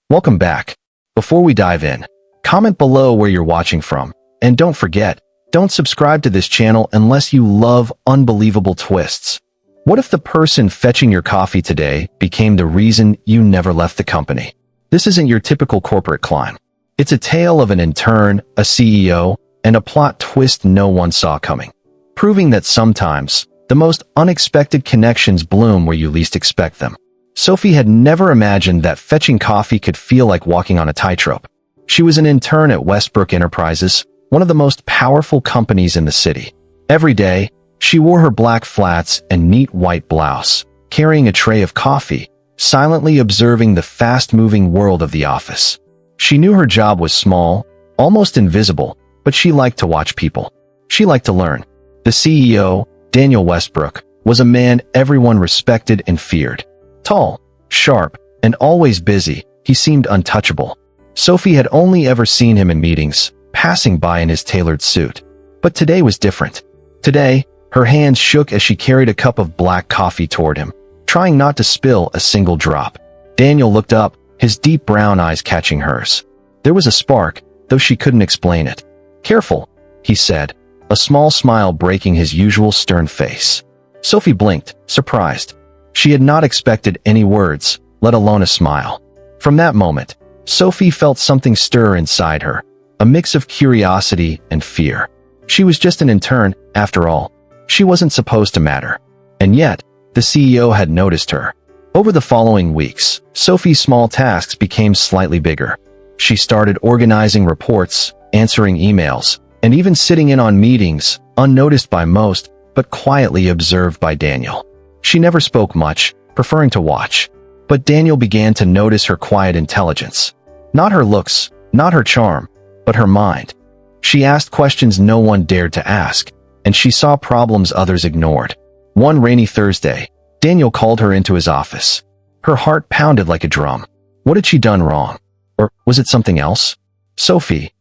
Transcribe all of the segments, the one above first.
Welcome back. Before we dive in, comment below where you're watching from. And don't forget, don't subscribe to this channel unless you love unbelievable twists. What if the person fetching your coffee today became the reason you never left the company? This isn't your typical corporate climb. It's a tale of an intern, a CEO, and a plot twist no one saw coming, proving that sometimes the most unexpected connections bloom where you least expect them. Sophie had never imagined that fetching coffee could feel like walking on a tightrope. She was an intern at Westbrook Enterprises, one of the most powerful companies in the city. Every day, she wore her black flats and neat white blouse, carrying a tray of coffee, silently observing the fast-moving world of the office. She knew her job was small, almost invisible, but she liked to watch people. She liked to learn. The CEO, Daniel Westbrook, was a man everyone respected and feared. Tall, sharp, and always busy, he seemed untouchable. Sophie had only ever seen him in meetings, passing by in his tailored suit. But today was different. Today, her hands shook as she carried a cup of black coffee toward him, trying not to spill a single drop. Daniel looked up, his deep brown eyes catching hers. There was a spark, though she couldn't explain it. "Careful," he said, a small smile breaking his usual stern face. Sophie blinked, surprised. She had not expected any words, let alone a smile. From that moment, Sophie felt something stir inside her, a mix of curiosity and fear. She was just an intern, after all. She wasn't supposed to matter. And yet, the CEO had noticed her. Over the following weeks, Sophie's small tasks became slightly bigger. She started organizing reports, answering emails, and even sitting in on meetings, unnoticed by most, but quietly observed by Daniel. She never spoke much, preferring to watch. But Daniel began to notice her quiet intelligence. Not her looks, not her charm, but her mind. She asked questions no one dared to ask, and she saw problems others ignored. One rainy Thursday, Daniel called her into his office. Her heart pounded like a drum. What had she done wrong? Or was it something else? "Sophie,"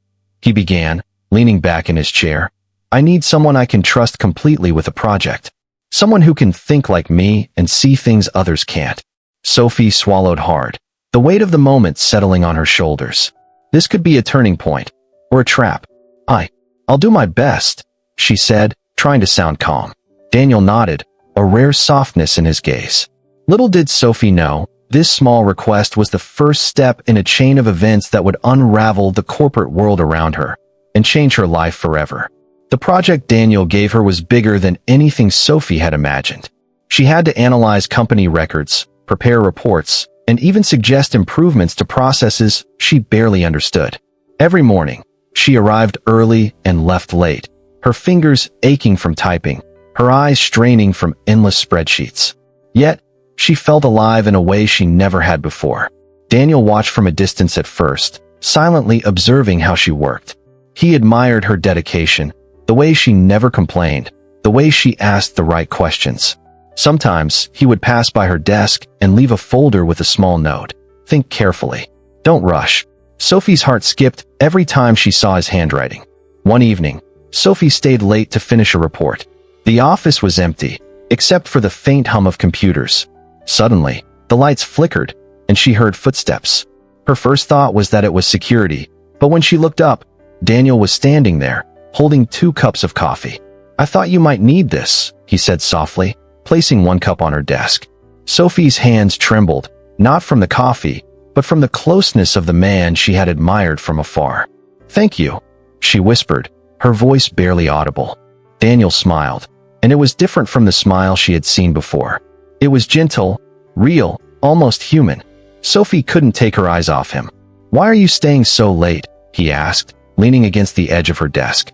he began, leaning back in his chair, "I need someone I can trust completely with a project. Someone who can think like me and see things others can't." Sophie swallowed hard, the weight of the moment settling on her shoulders. This could be a turning point, or a trap. I'll do my best," she said, trying to sound calm. Daniel nodded, a rare softness in his gaze. Little did Sophie know, this small request was the first step in a chain of events that would unravel the corporate world around her and change her life forever. The project Daniel gave her was bigger than anything Sophie had imagined. She had to analyze company records, prepare reports, and even suggest improvements to processes she barely understood. Every morning, she arrived early and left late, her fingers aching from typing, her eyes straining from endless spreadsheets. Yet, she felt alive in a way she never had before. Daniel watched from a distance at first, silently observing how she worked. He admired her dedication, the way she never complained, the way she asked the right questions. Sometimes, he would pass by her desk and leave a folder with a small note. "Think carefully. Don't rush." Sophie's heart skipped every time she saw his handwriting. One evening, Sophie stayed late to finish a report. The office was empty, except for the faint hum of computers. Suddenly, the lights flickered, and she heard footsteps. Her first thought was that it was security, but when she looked up, Daniel was standing there, holding 2 cups of coffee. "I thought you might need this," he said softly, placing 1 cup on her desk. Sophie's hands trembled, not from the coffee, but from the closeness of the man she had admired from afar. "Thank you," she whispered, her voice barely audible. Daniel smiled, and it was different from the smile she had seen before. It was gentle, real, almost human. Sophie couldn't take her eyes off him. "Why are you staying so late?" he asked, leaning against the edge of her desk.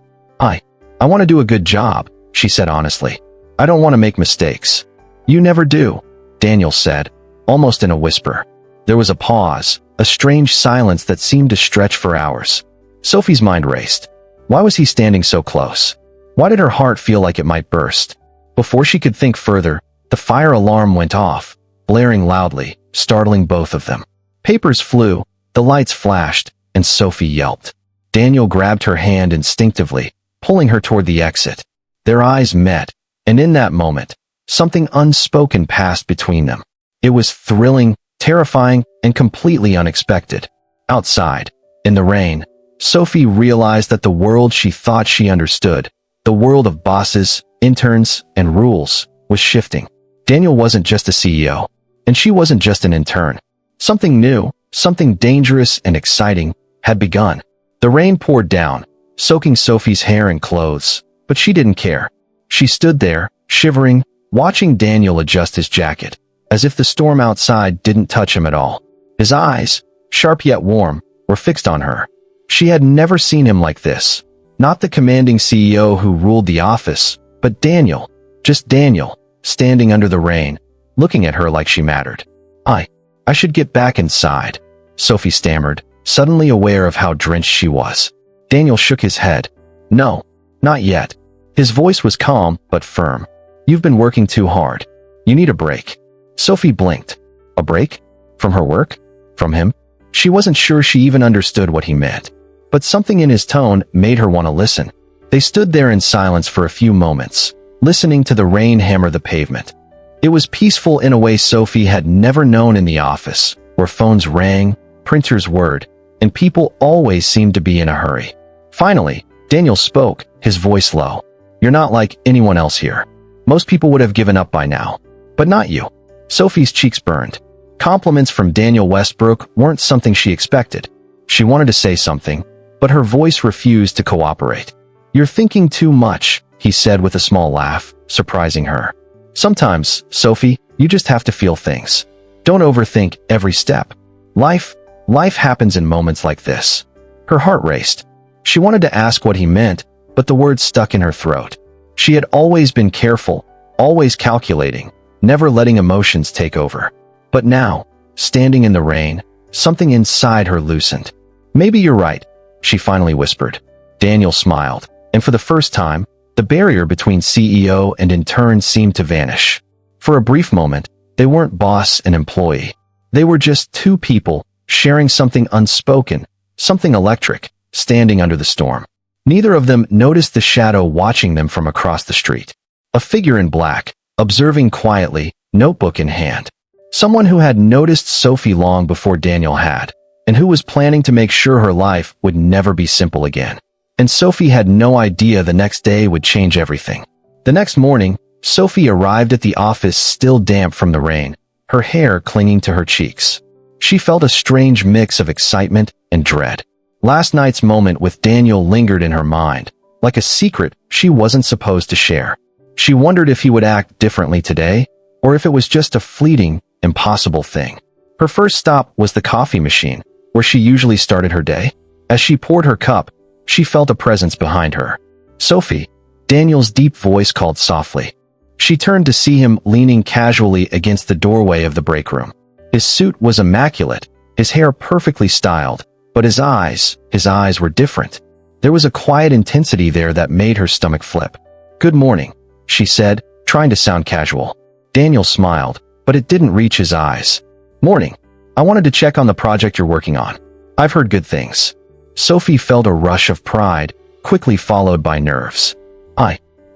I want to do a good job," she said honestly. "I don't want to make mistakes." "You never do," Daniel said, almost in a whisper. There was a pause, a strange silence that seemed to stretch for hours. Sophie's mind raced. Why was he standing so close? Why did her heart feel like it might burst? Before she could think further, the fire alarm went off, blaring loudly, startling both of them. Papers flew, the lights flashed, and Sophie yelped. Daniel grabbed her hand instinctively, pulling her toward the exit. Their eyes met, and in that moment, something unspoken passed between them. It was thrilling, terrifying and completely unexpected. Outside, in the rain, Sophie realized that the world she thought she understood, the world of bosses, interns, and rules, was shifting. Daniel wasn't just a CEO, and she wasn't just an intern. Something new, something dangerous and exciting, had begun. The rain poured down, soaking Sophie's hair and clothes, but she didn't care. She stood there, shivering, watching Daniel adjust his jacket, as if the storm outside didn't touch him at all. His eyes, sharp yet warm, were fixed on her. She had never seen him like this. Not the commanding CEO who ruled the office, but Daniel, just Daniel, standing under the rain, looking at her like she mattered. I should get back inside, Sophie stammered, suddenly aware of how drenched she was. Daniel shook his head. No, not yet. His voice was calm but firm. You've been working too hard. You need a break. Sophie blinked. A break? From her work? From him? She wasn't sure she even understood what he meant. But something in his tone made her want to listen. They stood there in silence for a few moments, listening to the rain hammer the pavement. It was peaceful in a way Sophie had never known in the office, where phones rang, printers whirred, and people always seemed to be in a hurry. Finally, Daniel spoke, his voice low. You're not like anyone else here. Most people would have given up by now. But not you. Sophie's cheeks burned. Compliments from Daniel Westbrook weren't something she expected. She wanted to say something, but her voice refused to cooperate. You're thinking too much, he said with a small laugh, surprising her. Sometimes, Sophie, you just have to feel things. Don't overthink every step. Life happens in moments like this. Her heart raced. She wanted to ask what he meant, but the words stuck in her throat. She had always been careful, always calculating, never letting emotions take over. But now, standing in the rain, something inside her loosened. Maybe you're right, she finally whispered. Daniel smiled, and for the first time, the barrier between CEO and intern seemed to vanish. For a brief moment, they weren't boss and employee. They were just two people, sharing something unspoken, something electric, standing under the storm. Neither of them noticed the shadow watching them from across the street. A figure in black, observing quietly, notebook in hand. Someone who had noticed Sophie long before Daniel had, and who was planning to make sure her life would never be simple again. And Sophie had no idea the next day would change everything. The next morning, Sophie arrived at the office still damp from the rain, her hair clinging to her cheeks. She felt a strange mix of excitement and dread. Last night's moment with Daniel lingered in her mind, like a secret she wasn't supposed to share. She wondered if he would act differently today, or if it was just a fleeting, impossible thing. Her first stop was the coffee machine, where she usually started her day. As she poured her cup, she felt a presence behind her. Sophie, Daniel's deep voice called softly. She turned to see him leaning casually against the doorway of the break room. His suit was immaculate, his hair perfectly styled, but his eyes were different. There was a quiet intensity there that made her stomach flip. Good morning, she said, trying to sound casual. Daniel smiled, but it didn't reach his eyes. Morning. I wanted to check on the project you're working on. I've heard good things. Sophie felt a rush of pride, quickly followed by nerves.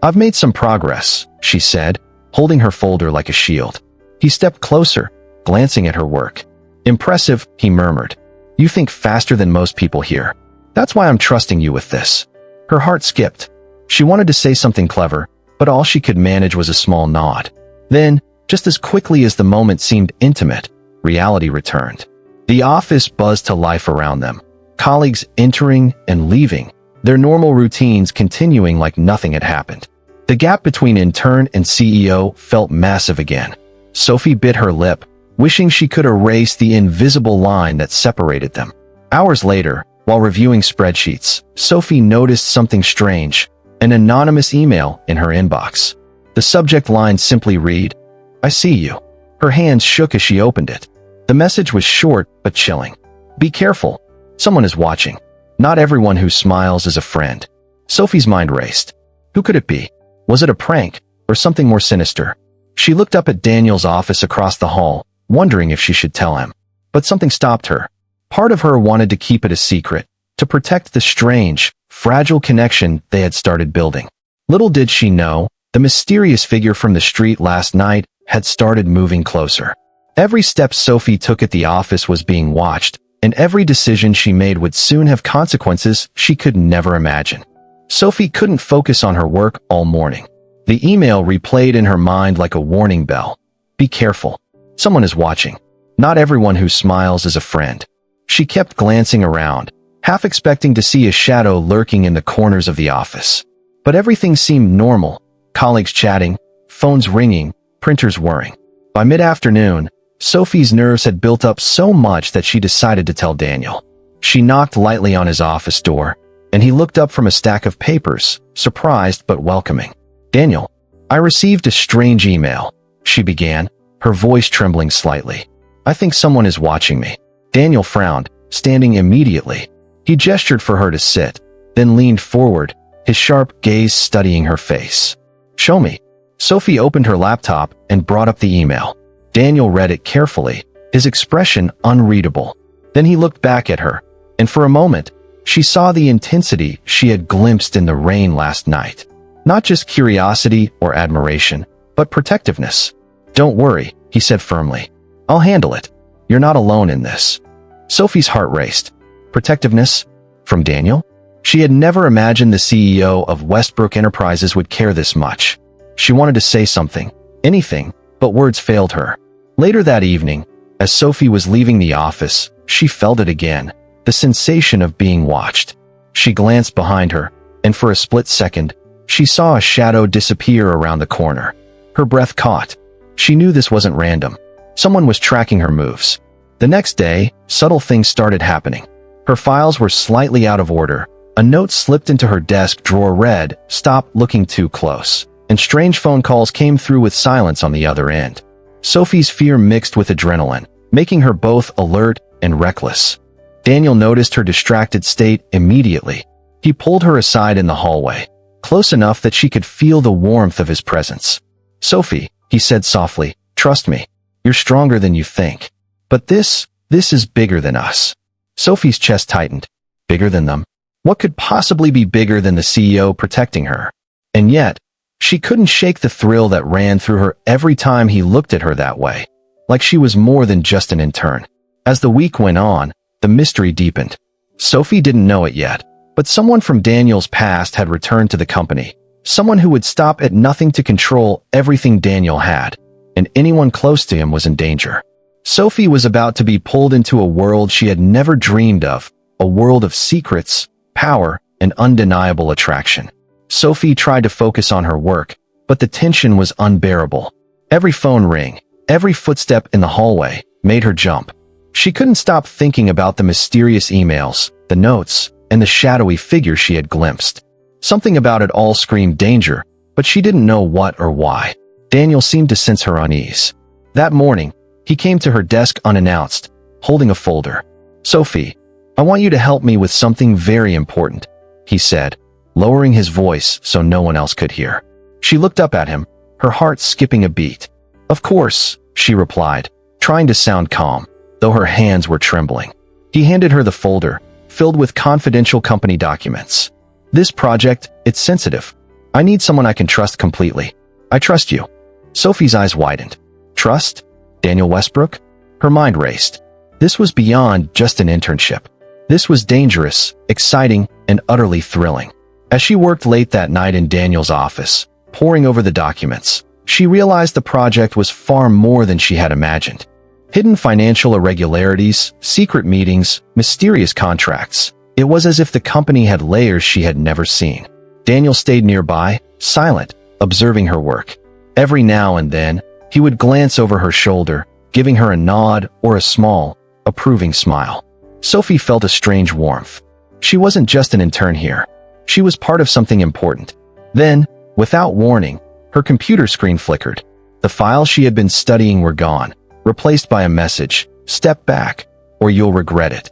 I've made some progress, she said, holding her folder like a shield. He stepped closer, glancing at her work. Impressive, he murmured. You think faster than most people here. That's why I'm trusting you with this. Her heart skipped. She wanted to say something clever, but all she could manage was a small nod. Then, just as quickly as the moment seemed intimate, reality returned. The office buzzed to life around them. Colleagues entering and leaving, their normal routines continuing like nothing had happened. The gap between intern and CEO felt massive again. Sophie bit her lip, wishing she could erase the invisible line that separated them. Hours later, while reviewing spreadsheets, Sophie noticed something strange, an anonymous email in her inbox. The subject line simply read, I see you. Her hands shook as she opened it. The message was short but chilling. Be careful. Someone is watching. Not everyone who smiles is a friend. Sophie's mind raced. Who could it be? Was it a prank, or something more sinister? She looked up at Daniel's office across the hall, wondering if she should tell him. But something stopped her. Part of her wanted to keep it a secret, to protect the strange, fragile connection they had started building. Little did she know, the mysterious figure from the street last night had started moving closer. Every step Sophie took at the office was being watched, and every decision she made would soon have consequences she could never imagine. Sophie couldn't focus on her work all morning. The email replayed in her mind like a warning bell. Be careful. Someone is watching. Not everyone who smiles is a friend. She kept glancing around, half expecting to see a shadow lurking in the corners of the office. But everything seemed normal. Colleagues chatting, phones ringing, printers whirring. By mid-afternoon, Sophie's nerves had built up so much that she decided to tell Daniel. She knocked lightly on his office door, and he looked up from a stack of papers, surprised but welcoming. Daniel, I received a strange email, she began, her voice trembling slightly. I think someone is watching me. Daniel frowned, standing immediately. He gestured for her to sit, then leaned forward, his sharp gaze studying her face. Show me. Sophie opened her laptop and brought up the email. Daniel read it carefully, his expression unreadable. Then he looked back at her, and for a moment, she saw the intensity she had glimpsed in the rain last night. Not just curiosity or admiration, but protectiveness. Don't worry, he said firmly. I'll handle it. You're not alone in this. Sophie's heart raced. Protectiveness? From Daniel? She had never imagined the CEO of Westbrook Enterprises would care this much. She wanted to say something, anything, but words failed her. Later that evening, as Sophie was leaving the office, she felt it again, the sensation of being watched. She glanced behind her, and for a split second, she saw a shadow disappear around the corner. Her breath caught. She knew this wasn't random. Someone was tracking her moves. The next day, subtle things started happening. Her files were slightly out of order. A note slipped into her desk drawer read, "Stop looking too close." And strange phone calls came through with silence on the other end. Sophie's fear mixed with adrenaline, making her both alert and reckless. Daniel noticed her distracted state immediately. He pulled her aside in the hallway, close enough that she could feel the warmth of his presence. Sophie, he said softly, trust me. You're stronger than you think. But this is bigger than us. Sophie's chest tightened. Bigger than them? What could possibly be bigger than the CEO protecting her? And yet, she couldn't shake the thrill that ran through her every time he looked at her that way, like she was more than just an intern. As the week went on, the mystery deepened. Sophie didn't know it yet, but someone from Daniel's past had returned to the company. Someone who would stop at nothing to control everything Daniel had, and anyone close to him was in danger. Sophie was about to be pulled into a world she had never dreamed of, a world of secrets, power, and undeniable attraction. Sophie tried to focus on her work, but the tension was unbearable. Every phone ring, every footstep in the hallway, made her jump. She couldn't stop thinking about the mysterious emails, the notes, and the shadowy figure she had glimpsed. Something about it all screamed danger, but she didn't know what or why. Daniel seemed to sense her unease. That morning, he came to her desk unannounced, holding a folder. Sophie, I want you to help me with something very important, he said, lowering his voice so no one else could hear. She looked up at him, her heart skipping a beat. Of course, she replied, trying to sound calm, though her hands were trembling. He handed her the folder, filled with confidential company documents. This project, it's sensitive. I need someone I can trust completely. I trust you. Sophie's eyes widened. Trust? Daniel Westbrook? Her mind raced. This was beyond just an internship. This was dangerous, exciting, and utterly thrilling. As she worked late that night in Daniel's office, poring over the documents, she realized the project was far more than she had imagined. Hidden financial irregularities, secret meetings, mysterious contracts. It was as if the company had layers she had never seen. Daniel stayed nearby, silent, observing her work. Every now and then, he would glance over her shoulder, giving her a nod or a small, approving smile. Sophie felt a strange warmth. She wasn't just an intern here. She was part of something important. Then, without warning, her computer screen flickered. The files she had been studying were gone, replaced by a message, "Step back, or you'll regret it."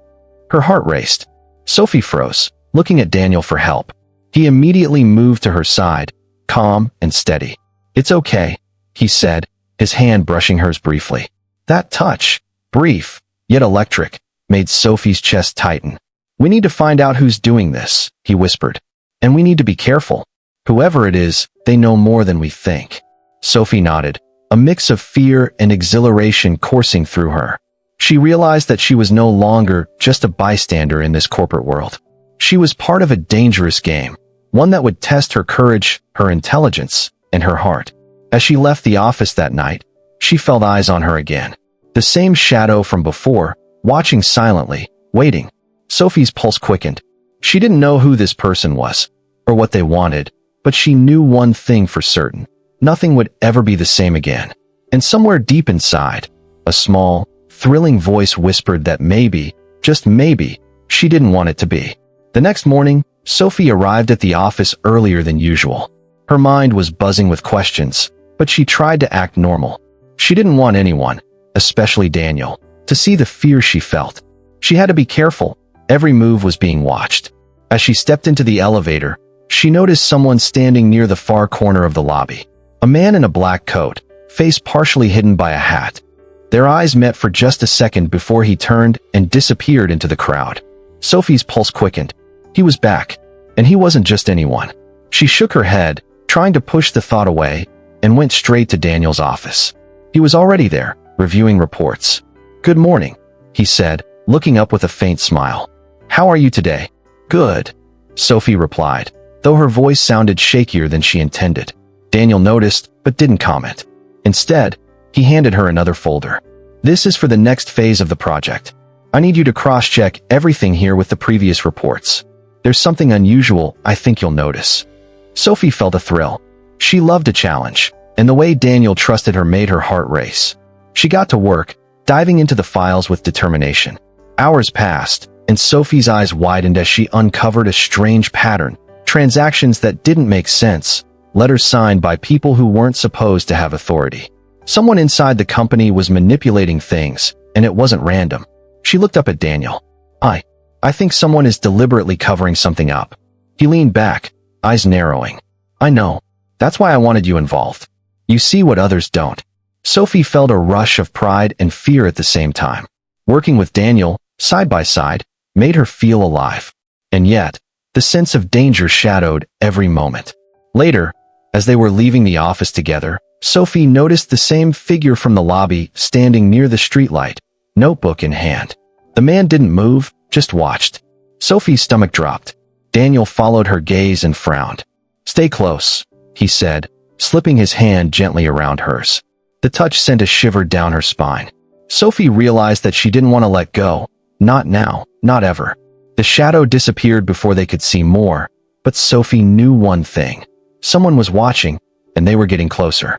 Her heart raced. Sophie froze, looking at Daniel for help. He immediately moved to her side, calm and steady. "It's okay," he said, his hand brushing hers briefly. That touch, brief, yet electric, made Sophie's chest tighten. "We need to find out who's doing this," he whispered. "And we need to be careful. Whoever it is, they know more than we think." Sophie nodded, a mix of fear and exhilaration coursing through her. She realized that she was no longer just a bystander in this corporate world. She was part of a dangerous game, one that would test her courage, her intelligence, and her heart. As she left the office that night, she felt eyes on her again. The same shadow from before, watching silently, waiting. Sophie's pulse quickened. She didn't know who this person was, or what they wanted, but she knew one thing for certain. Nothing would ever be the same again. And somewhere deep inside, a small, thrilling voice whispered that maybe, just maybe, she didn't want it to be. The next morning, Sophie arrived at the office earlier than usual. Her mind was buzzing with questions, but she tried to act normal. She didn't want anyone, especially Daniel, to see the fear she felt. She had to be careful. Every move was being watched. As she stepped into the elevator, she noticed someone standing near the far corner of the lobby. A man in a black coat, face partially hidden by a hat. Their eyes met for just a second before he turned and disappeared into the crowd. Sophie's pulse quickened. He was back, and he wasn't just anyone. She shook her head, trying to push the thought away, and went straight to Daniel's office. He was already there, reviewing reports. "Good morning," he said, looking up with a faint smile. "How are you today?" "Good," Sophie replied, though her voice sounded shakier than she intended. Daniel noticed, but didn't comment. Instead, he handed her another folder. "This is for the next phase of the project. I need you to cross-check everything here with the previous reports. There's something unusual I think you'll notice." Sophie felt a thrill. She loved a challenge, and the way Daniel trusted her made her heart race. She got to work, diving into the files with determination. Hours passed, and Sophie's eyes widened as she uncovered a strange pattern. Transactions that didn't make sense, letters signed by people who weren't supposed to have authority. Someone inside the company was manipulating things, and it wasn't random. She looked up at Daniel. I think someone is deliberately covering something up." He leaned back, eyes narrowing. "I know. That's why I wanted you involved. You see what others don't." Sophie felt a rush of pride and fear at the same time. Working with Daniel, side by side, made her feel alive. And yet, the sense of danger shadowed every moment. Later, as they were leaving the office together, Sophie noticed the same figure from the lobby standing near the streetlight, notebook in hand. The man didn't move, just watched. Sophie's stomach dropped. Daniel followed her gaze and frowned. "Stay close," he said, slipping his hand gently around hers. The touch sent a shiver down her spine. Sophie realized that she didn't want to let go. Not now, not ever. The shadow disappeared before they could see more, but Sophie knew one thing. Someone was watching, and they were getting closer.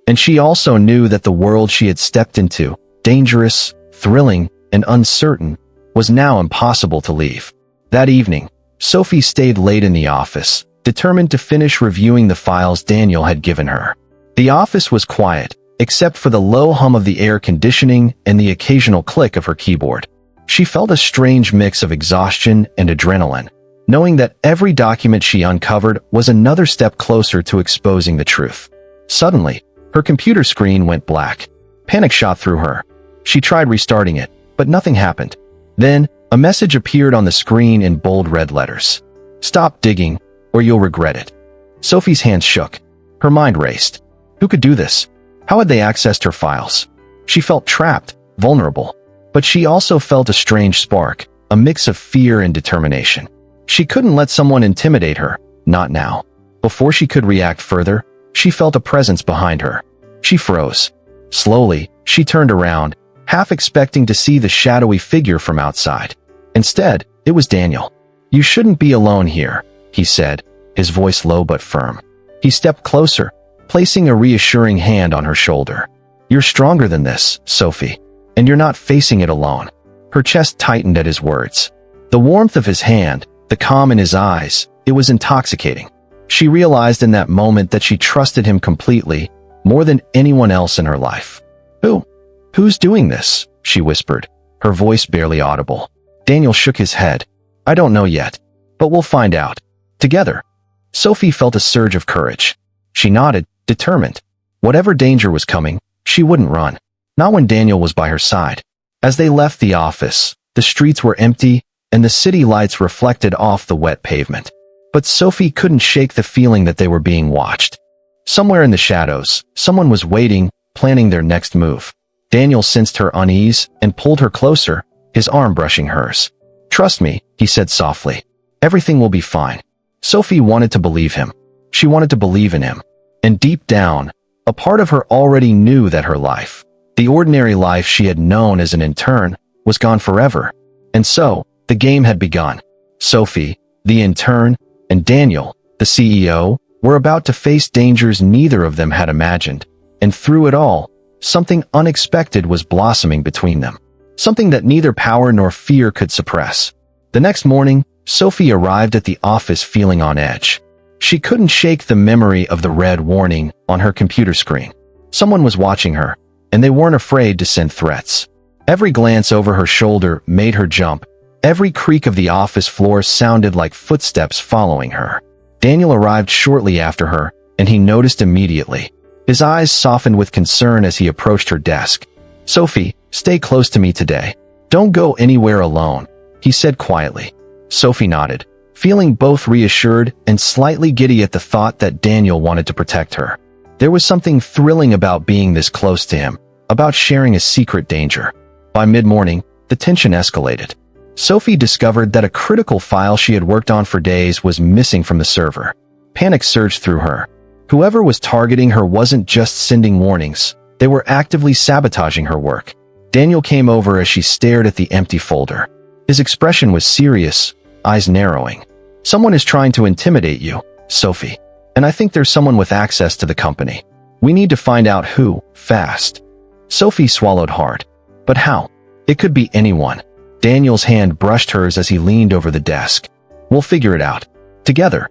And she also knew that the world she had stepped into, dangerous, thrilling, and uncertain, was now impossible to leave. That evening, Sophie stayed late in the office, determined to finish reviewing the files Daniel had given her. The office was quiet, except for the low hum of the air conditioning and the occasional click of her keyboard. She felt a strange mix of exhaustion and adrenaline, knowing that every document she uncovered was another step closer to exposing the truth. Suddenly, her computer screen went black. Panic shot through her. She tried restarting it, but nothing happened. Then, a message appeared on the screen in bold red letters. "Stop digging, or you'll regret it." Sophie's hands shook. Her mind raced. Who could do this? How had they accessed her files? She felt trapped, vulnerable. But she also felt a strange spark, a mix of fear and determination. She couldn't let someone intimidate her, not now. Before she could react further, she felt a presence behind her. She froze. Slowly, she turned around, half expecting to see the shadowy figure from outside. Instead, it was Daniel. "You shouldn't be alone here," he said, his voice low but firm. He stepped closer, placing a reassuring hand on her shoulder. "You're stronger than this, Sophie, and you're not facing it alone." Her chest tightened at his words. The warmth of his hand, the calm in his eyes, it was intoxicating. She realized in that moment that she trusted him completely, more than anyone else in her life. Who's doing this?" she whispered, her voice barely audible. Daniel shook his head. "I don't know yet, but we'll find out. Together." Sophie felt a surge of courage. She nodded, determined. Whatever danger was coming, she wouldn't run. Not when Daniel was by her side. As they left the office, the streets were empty, and the city lights reflected off the wet pavement. But Sophie couldn't shake the feeling that they were being watched. Somewhere in the shadows, someone was waiting, planning their next move. Daniel sensed her unease and pulled her closer, his arm brushing hers. "Trust me," he said softly. "Everything will be fine." Sophie wanted to believe him. She wanted to believe in him. And deep down, a part of her already knew that her life, the ordinary life she had known as an intern, was gone forever. And so, the game had begun. Sophie, the intern, and Daniel, the CEO, were about to face dangers neither of them had imagined. And through it all, something unexpected was blossoming between them. Something that neither power nor fear could suppress. The next morning, Sophie arrived at the office feeling on edge. She couldn't shake the memory of the red warning on her computer screen. Someone was watching her, and they weren't afraid to send threats. Every glance over her shoulder made her jump. Every creak of the office floor sounded like footsteps following her. Daniel arrived shortly after her, and he noticed immediately. His eyes softened with concern as he approached her desk. "Sophie, stay close to me today. Don't go anywhere alone," he said quietly. Sophie nodded, feeling both reassured and slightly giddy at the thought that Daniel wanted to protect her. There was something thrilling about being this close to him, about sharing a secret danger. By mid-morning, the tension escalated. Sophie discovered that a critical file she had worked on for days was missing from the server. Panic surged through her. Whoever was targeting her wasn't just sending warnings, they were actively sabotaging her work. Daniel came over as she stared at the empty folder. His expression was serious, eyes narrowing. "Someone is trying to intimidate you, Sophie. And I think there's someone with access to the company. We need to find out who, fast." Sophie swallowed hard. But how? It could be anyone. Daniel's hand brushed hers as he leaned over the desk. "We'll figure it out. Together."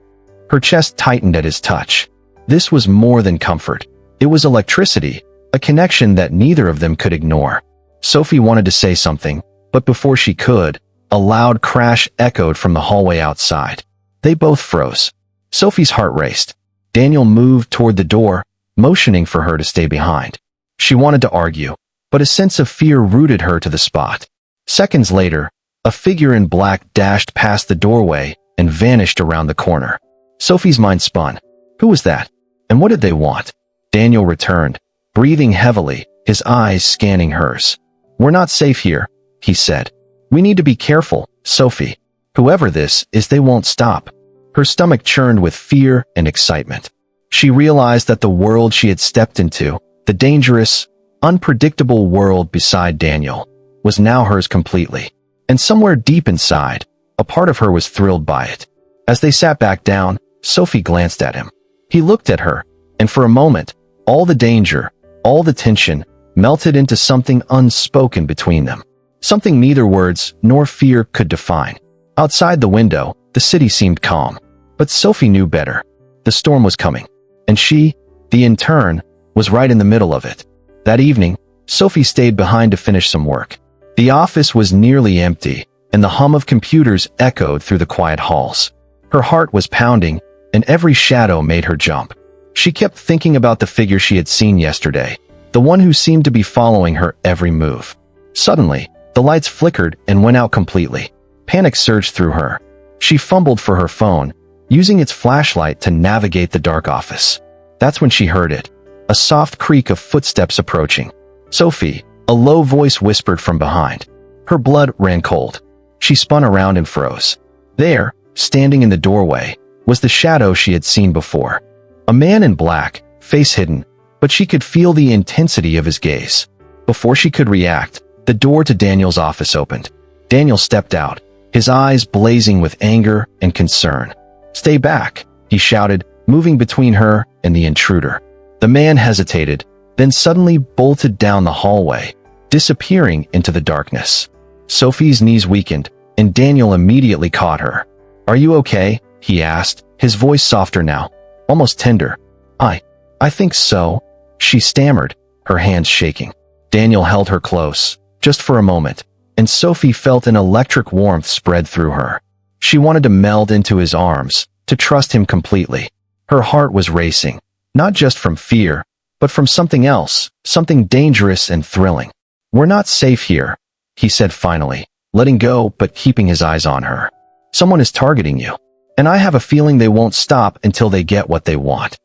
Her chest tightened at his touch. This was more than comfort. It was electricity, a connection that neither of them could ignore. Sophie wanted to say something, but before she could, a loud crash echoed from the hallway outside. They both froze. Sophie's heart raced. Daniel moved toward the door, motioning for her to stay behind. She wanted to argue, but a sense of fear rooted her to the spot. Seconds later, a figure in black dashed past the doorway and vanished around the corner. Sophie's mind spun. Who was that? And what did they want? Daniel returned, breathing heavily, his eyes scanning hers. "We're not safe here," he said. "We need to be careful, Sophie. Whoever this is, they won't stop." Her stomach churned with fear and excitement. She realized that the world she had stepped into, the dangerous, unpredictable world beside Daniel, was now hers completely. And somewhere deep inside, a part of her was thrilled by it. As they sat back down, Sophie glanced at him. He looked at her, and for a moment, all the danger, all the tension, melted into something unspoken between them. Something neither words nor fear could define. Outside the window, the city seemed calm. But Sophie knew better. The storm was coming. And she, the intern, was right in the middle of it. That evening, Sophie stayed behind to finish some work. The office was nearly empty, and the hum of computers echoed through the quiet halls. Her heart was pounding, and every shadow made her jump. She kept thinking about the figure she had seen yesterday, the one who seemed to be following her every move. Suddenly, the lights flickered and went out completely. Panic surged through her. She fumbled for her phone, using its flashlight to navigate the dark office. That's when she heard it, a soft creak of footsteps approaching. "Sophie," a low voice whispered from behind. Her blood ran cold. She spun around and froze. There, standing in the doorway, was the shadow she had seen before. A man in black, face hidden, but she could feel the intensity of his gaze. Before she could react, the door to Daniel's office opened. Daniel stepped out, his eyes blazing with anger and concern. "Stay back," he shouted, moving between her and the intruder. The man hesitated, then suddenly bolted down the hallway, disappearing into the darkness. Sophie's knees weakened, and Daniel immediately caught her. "Are you okay?" he asked, his voice softer now, almost tender. I think so," she stammered, her hands shaking. Daniel held her close, just for a moment, and Sophie felt an electric warmth spread through her. She wanted to meld into his arms, to trust him completely. Her heart was racing, not just from fear, but from something else, something dangerous and thrilling. "We're not safe here," he said finally, letting go but keeping his eyes on her. "Someone is targeting you, and I have a feeling they won't stop until they get what they want."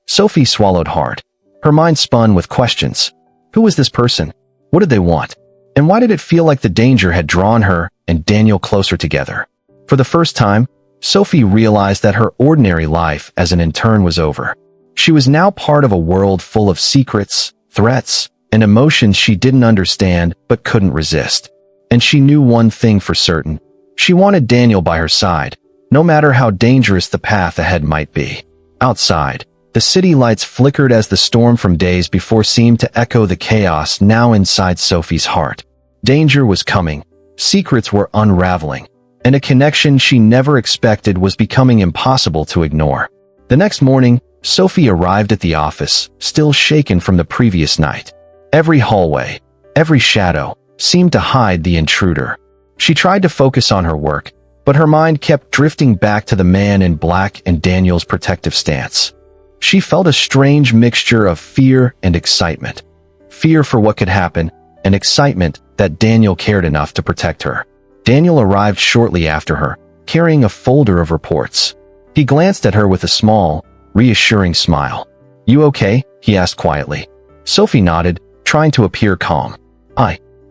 Sophie swallowed hard. Her mind spun with questions. Who was this person? What did they want? And why did it feel like the danger had drawn her and Daniel closer together? For the first time, Sophie realized that her ordinary life as an intern was over. She was now part of a world full of secrets, threats, and emotions she didn't understand but couldn't resist. And she knew one thing for certain. She wanted Daniel by her side, no matter how dangerous the path ahead might be. Outside, the city lights flickered as the storm from days before seemed to echo the chaos now inside Sophie's heart. Danger was coming, secrets were unraveling, and a connection she never expected was becoming impossible to ignore. The next morning, Sophie arrived at the office, still shaken from the previous night. Every hallway, every shadow, seemed to hide the intruder. She tried to focus on her work, but her mind kept drifting back to the man in black and Daniel's protective stance. She felt a strange mixture of fear and excitement. Fear for what could happen, and excitement that Daniel cared enough to protect her. Daniel arrived shortly after her, carrying a folder of reports. He glanced at her with a small, reassuring smile. "You okay?" he asked quietly. Sophie nodded, trying to appear calm.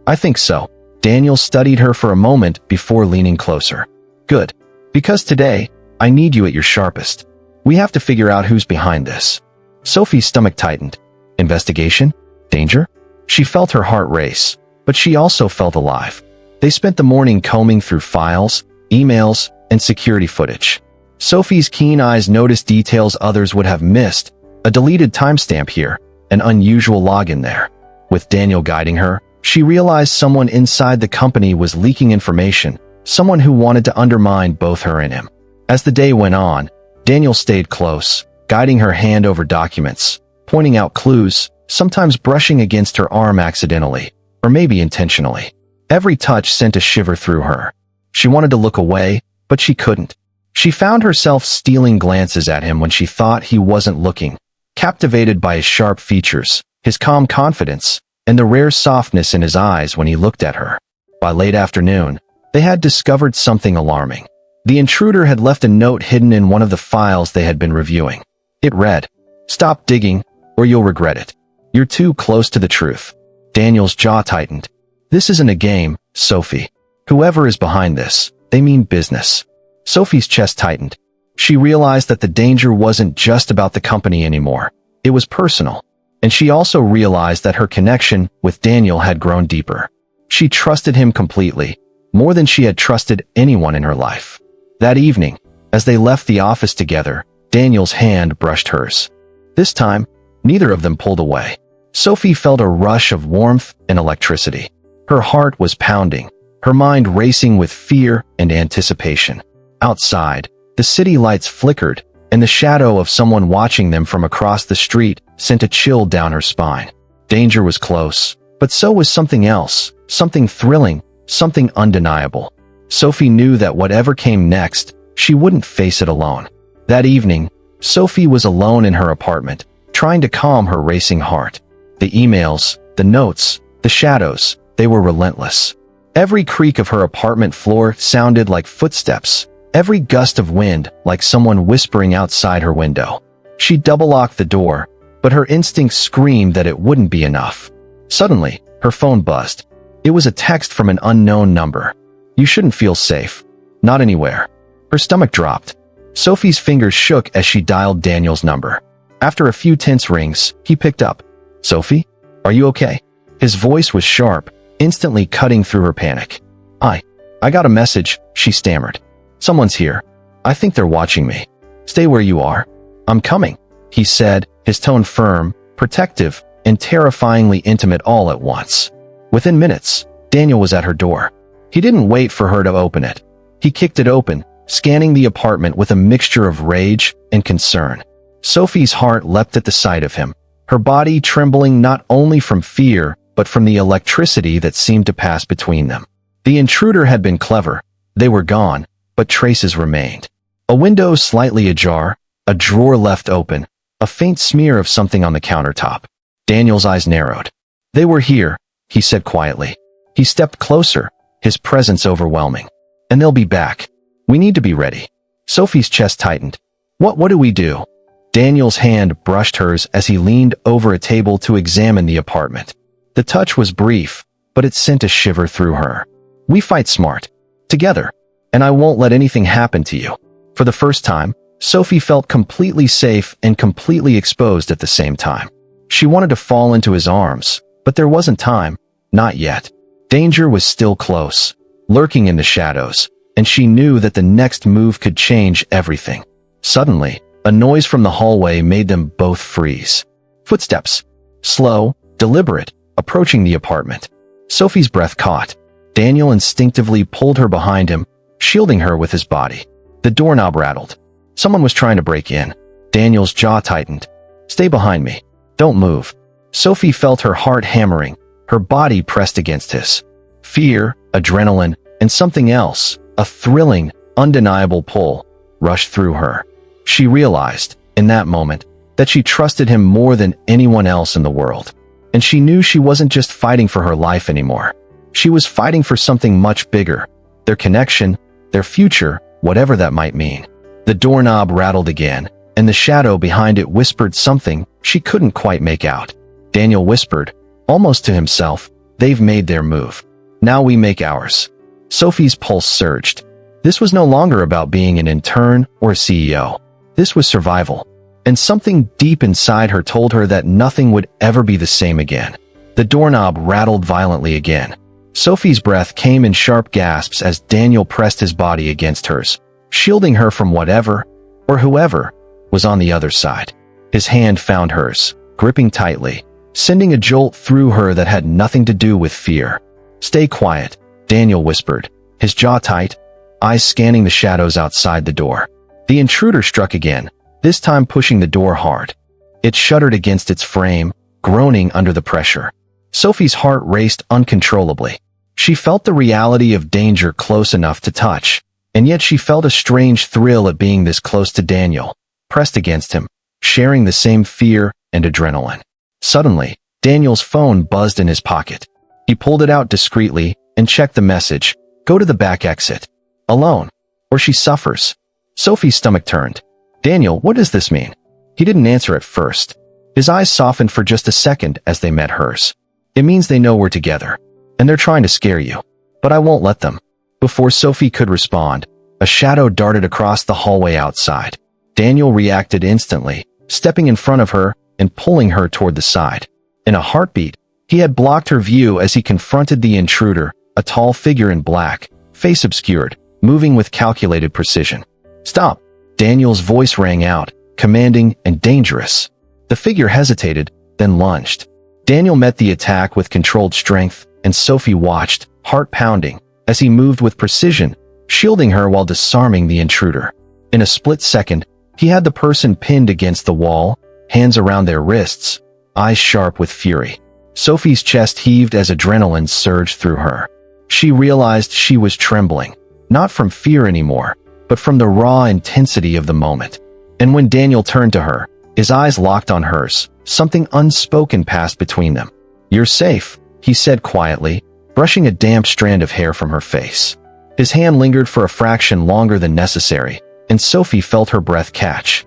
I think so." Daniel studied her for a moment before leaning closer. "Good. Because today, I need you at your sharpest. We have to figure out who's behind this." Sophie's stomach tightened. Investigation? Danger? She felt her heart race, but she also felt alive. They spent the morning combing through files, emails, and security footage. Sophie's keen eyes noticed details others would have missed, a deleted timestamp here, an unusual login there. With Daniel guiding her, she realized someone inside the company was leaking information, someone who wanted to undermine both her and him. As the day went on, Daniel stayed close, guiding her hand over documents, pointing out clues, sometimes brushing against her arm accidentally, or maybe intentionally. Every touch sent a shiver through her. She wanted to look away, but she couldn't. She found herself stealing glances at him when she thought he wasn't looking, captivated by his sharp features, his calm confidence, and the rare softness in his eyes when he looked at her. By late afternoon, they had discovered something alarming. The intruder had left a note hidden in one of the files they had been reviewing. It read, "Stop digging, or you'll regret it. You're too close to the truth." Daniel's jaw tightened. "This isn't a game, Sophie. Whoever is behind this, they mean business." Sophie's chest tightened. She realized that the danger wasn't just about the company anymore. It was personal. And she also realized that her connection with Daniel had grown deeper. She trusted him completely, more than she had trusted anyone in her life. That evening, as they left the office together, Daniel's hand brushed hers. This time, neither of them pulled away. Sophie felt a rush of warmth and electricity. Her heart was pounding, her mind racing with fear and anticipation. Outside, the city lights flickered, and the shadow of someone watching them from across the street sent a chill down her spine. Danger was close, but so was something else, something thrilling, something undeniable. Sophie knew that whatever came next, she wouldn't face it alone. That evening, Sophie was alone in her apartment, trying to calm her racing heart. The emails, the notes, the shadows, they were relentless. Every creak of her apartment floor sounded like footsteps, every gust of wind like someone whispering outside her window. She double-locked the door, but her instincts screamed that it wouldn't be enough. Suddenly, her phone buzzed. It was a text from an unknown number. "You shouldn't feel safe. Not anywhere." Her stomach dropped. Sophie's fingers shook as she dialed Daniel's number. After a few tense rings, he picked up. "Sophie? Are you okay?" His voice was sharp, instantly cutting through her panic. I got a message," she stammered. "Someone's here. I think they're watching me. Stay where you are." "I'm coming," he said, his tone firm, protective, and terrifyingly intimate all at once. Within minutes, Daniel was at her door. He didn't wait for her to open it. He kicked it open, scanning the apartment with a mixture of rage and concern. Sophie's heart leapt at the sight of him, her body trembling not only from fear, but from the electricity that seemed to pass between them. The intruder had been clever. They were gone, but traces remained. A window slightly ajar, a drawer left open, a faint smear of something on the countertop. Daniel's eyes narrowed. "They were here," he said quietly. He stepped closer, his presence overwhelming. "And they'll be back. We need to be ready." Sophie's chest tightened. What do we do?" Daniel's hand brushed hers as he leaned over a table to examine the apartment. The touch was brief, but it sent a shiver through her. "We fight smart. Together. And I won't let anything happen to you." For the first time, Sophie felt completely safe and completely exposed at the same time. She wanted to fall into his arms, but there wasn't time. Not yet. Danger was still close, lurking in the shadows, and she knew that the next move could change everything. Suddenly, a noise from the hallway made them both freeze. Footsteps. Slow, deliberate, approaching the apartment. Sophie's breath caught. Daniel instinctively pulled her behind him, shielding her with his body. The doorknob rattled. Someone was trying to break in. Daniel's jaw tightened. "Stay behind me. Don't move." Sophie felt her heart hammering, her body pressed against his. Fear, adrenaline, and something else, a thrilling, undeniable pull, rushed through her. She realized, in that moment, that she trusted him more than anyone else in the world. And she knew she wasn't just fighting for her life anymore. She was fighting for something much bigger. Their connection, their future, whatever that might mean. The doorknob rattled again, and the shadow behind it whispered something she couldn't quite make out. Daniel whispered, almost to himself, "They've made their move. Now we make ours." Sophie's pulse surged. This was no longer about being an intern or a CEO. This was survival. And something deep inside her told her that nothing would ever be the same again. The doorknob rattled violently again. Sophie's breath came in sharp gasps as Daniel pressed his body against hers, shielding her from whatever, or whoever, was on the other side. His hand found hers, gripping tightly, sending a jolt through her that had nothing to do with fear. "Stay quiet," Daniel whispered, his jaw tight, eyes scanning the shadows outside the door. The intruder struck again, this time pushing the door hard. It shuddered against its frame, groaning under the pressure. Sophie's heart raced uncontrollably. She felt the reality of danger close enough to touch, and yet she felt a strange thrill at being this close to Daniel, pressed against him, sharing the same fear and adrenaline. Suddenly, Daniel's phone buzzed in his pocket. He pulled it out discreetly and checked the message, "Go to the back exit. Alone, or she suffers." Sophie's stomach turned. "Daniel, what does this mean?" He didn't answer at first. His eyes softened for just a second as they met hers. "It means they know we're together, and they're trying to scare you. But I won't let them." Before Sophie could respond, a shadow darted across the hallway outside. Daniel reacted instantly, stepping in front of her and pulling her toward the side. In a heartbeat, he had blocked her view as he confronted the intruder, a tall figure in black, face obscured, moving with calculated precision. "Stop!" Daniel's voice rang out, commanding and dangerous. The figure hesitated, then lunged. Daniel met the attack with controlled strength, and Sophie watched, heart pounding, as he moved with precision, shielding her while disarming the intruder. In a split second, he had the person pinned against the wall, hands around their wrists, eyes sharp with fury. Sophie's chest heaved as adrenaline surged through her. She realized she was trembling, not from fear anymore, but from the raw intensity of the moment. And when Daniel turned to her, his eyes locked on hers, something unspoken passed between them. "You're safe," he said quietly, brushing a damp strand of hair from her face. His hand lingered for a fraction longer than necessary, and Sophie felt her breath catch.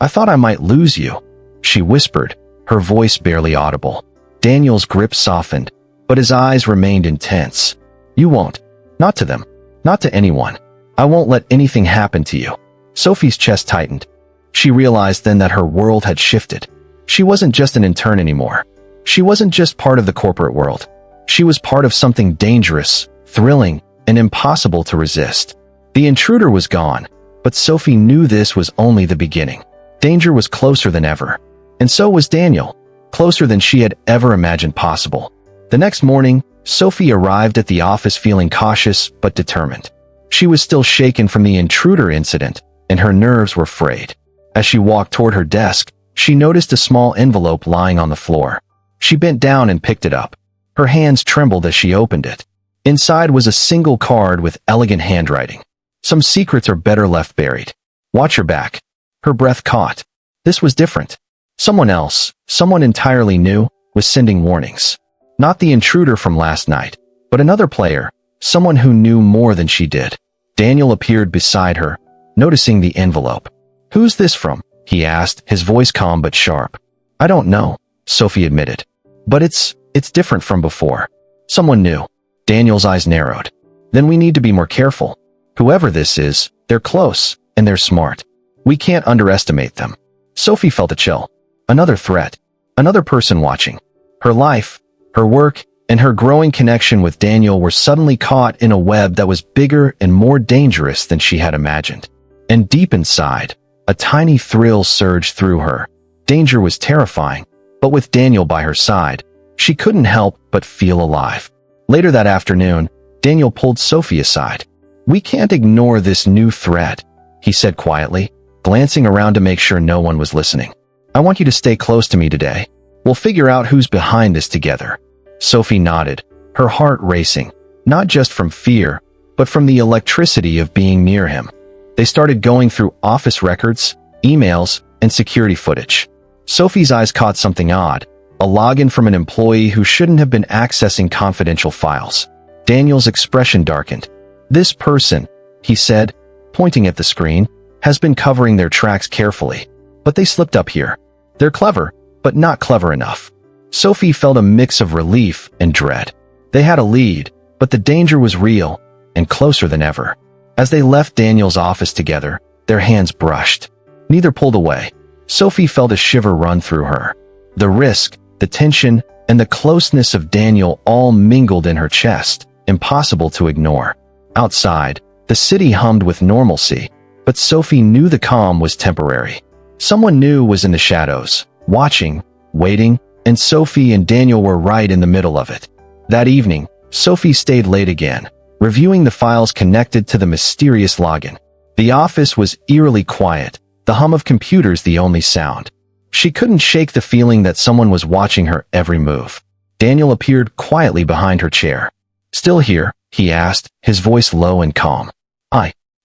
I thought I might lose you," she whispered, her voice barely audible. Daniel's grip softened, but his eyes remained intense. "You won't. Not to them. Not to anyone. I won't let anything happen to you." Sophie's chest tightened. She realized then that her world had shifted. She wasn't just an intern anymore. She wasn't just part of the corporate world. She was part of something dangerous, thrilling, and impossible to resist. The intruder was gone, but Sophie knew this was only the beginning. Danger was closer than ever. And so was Daniel, closer than she had ever imagined possible. The next morning, Sophie arrived at the office feeling cautious but determined. She was still shaken from the intruder incident, and her nerves were frayed. As she walked toward her desk, she noticed a small envelope lying on the floor. She bent down and picked it up. Her hands trembled as she opened it. Inside was a single card with elegant handwriting. "Some secrets are better left buried. Watch your back." Her breath caught. This was different. Someone else, someone entirely new, was sending warnings. Not the intruder from last night, but another player, someone who knew more than she did. Daniel appeared beside her, noticing the envelope. "Who's this from?" he asked, his voice calm but sharp. I don't know, Sophie admitted. But it's different from before. Someone new. Daniel's eyes narrowed. Then we need to be more careful. Whoever this is, they're close, and they're smart. We can't underestimate them. Sophie felt a chill. Another threat. Another person watching. Her life, her work, and her growing connection with Daniel were suddenly caught in a web that was bigger and more dangerous than she had imagined. And deep inside, a tiny thrill surged through her. Danger was terrifying, but with Daniel by her side, she couldn't help but feel alive. Later that afternoon, Daniel pulled Sophie aside. We can't ignore this new threat, he said quietly, glancing around to make sure no one was listening. I want you to stay close to me today. We'll figure out who's behind this together. Sophie nodded, her heart racing, not just from fear, but from the electricity of being near him. They started going through office records, emails, and security footage. Sophie's eyes caught something odd, a login from an employee who shouldn't have been accessing confidential files. Daniel's expression darkened. This person, he said, pointing at the screen, has been covering their tracks carefully. But they slipped up here. They're clever, but not clever enough. Sophie felt a mix of relief and dread. They had a lead, but the danger was real and closer than ever. As they left Daniel's office together, their hands brushed. Neither pulled away. Sophie felt a shiver run through her. The risk, the tension, and the closeness of Daniel all mingled in her chest, impossible to ignore. Outside, the city hummed with normalcy, but Sophie knew the calm was temporary. Someone new was in the shadows, watching, waiting, and Sophie and Daniel were right in the middle of it. That evening, Sophie stayed late again, reviewing the files connected to the mysterious login. The office was eerily quiet, the hum of computers the only sound. She couldn't shake the feeling that someone was watching her every move. Daniel appeared quietly behind her chair. Still here? He asked, his voice low and calm.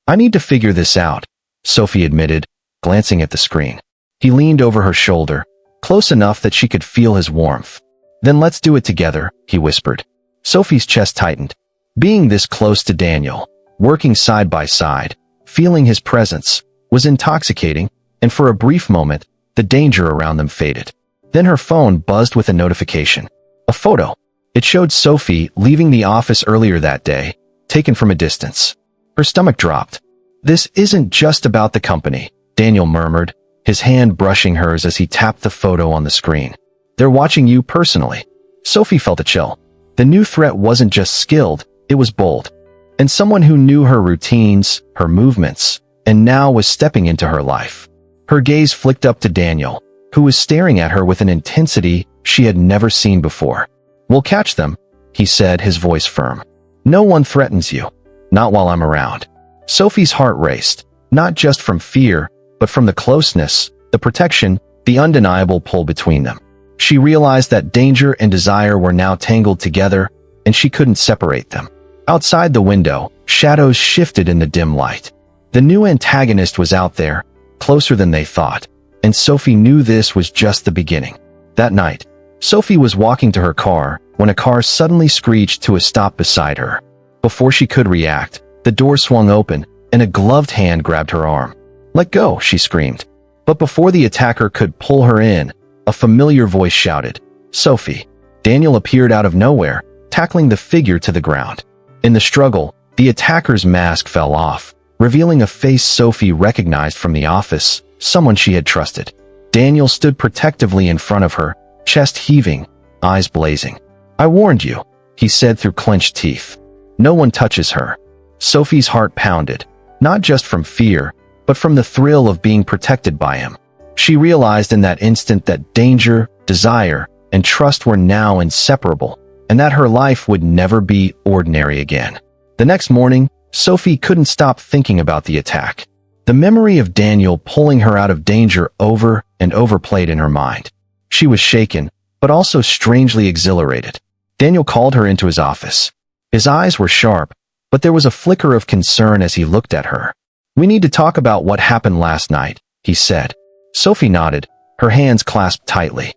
I need to figure this out, Sophie admitted, glancing at the screen. He leaned over her shoulder, close enough that she could feel his warmth. Then let's do it together, he whispered. Sophie's chest tightened. Being this close to Daniel, working side by side, feeling his presence, was intoxicating, and for a brief moment, the danger around them faded. Then her phone buzzed with a notification. A photo. It showed Sophie leaving the office earlier that day, taken from a distance. Her stomach dropped. This isn't just about the company, Daniel murmured, his hand brushing hers as he tapped the photo on the screen. They're watching you personally. Sophie felt a chill. The new threat wasn't just skilled, it was bold. And someone who knew her routines, her movements, and now was stepping into her life. Her gaze flicked up to Daniel, who was staring at her with an intensity she had never seen before. We'll catch them, he said, his voice firm. No one threatens you. Not while I'm around. Sophie's heart raced, not just from fear, but from the closeness, the protection, the undeniable pull between them. She realized that danger and desire were now tangled together, and she couldn't separate them. Outside the window, shadows shifted in the dim light. The new antagonist was out there, closer than they thought, and Sophie knew this was just the beginning. That night, Sophie was walking to her car when a car suddenly screeched to a stop beside her. Before she could react, the door swung open, and a gloved hand grabbed her arm. Let go, she screamed. But before the attacker could pull her in, a familiar voice shouted, Sophie. Daniel appeared out of nowhere, tackling the figure to the ground. In the struggle, the attacker's mask fell off, revealing a face Sophie recognized from the office, someone she had trusted. Daniel stood protectively in front of her, chest heaving, eyes blazing. I warned you, he said through clenched teeth. No one touches her. Sophie's heart pounded, not just from fear, but from the thrill of being protected by him. She realized in that instant that danger, desire, and trust were now inseparable, and that her life would never be ordinary again. The next morning, Sophie couldn't stop thinking about the attack. The memory of Daniel pulling her out of danger over and over played in her mind. She was shaken, but also strangely exhilarated. Daniel called her into his office. His eyes were sharp, but there was a flicker of concern as he looked at her. We need to talk about what happened last night, he said. Sophie nodded, her hands clasped tightly.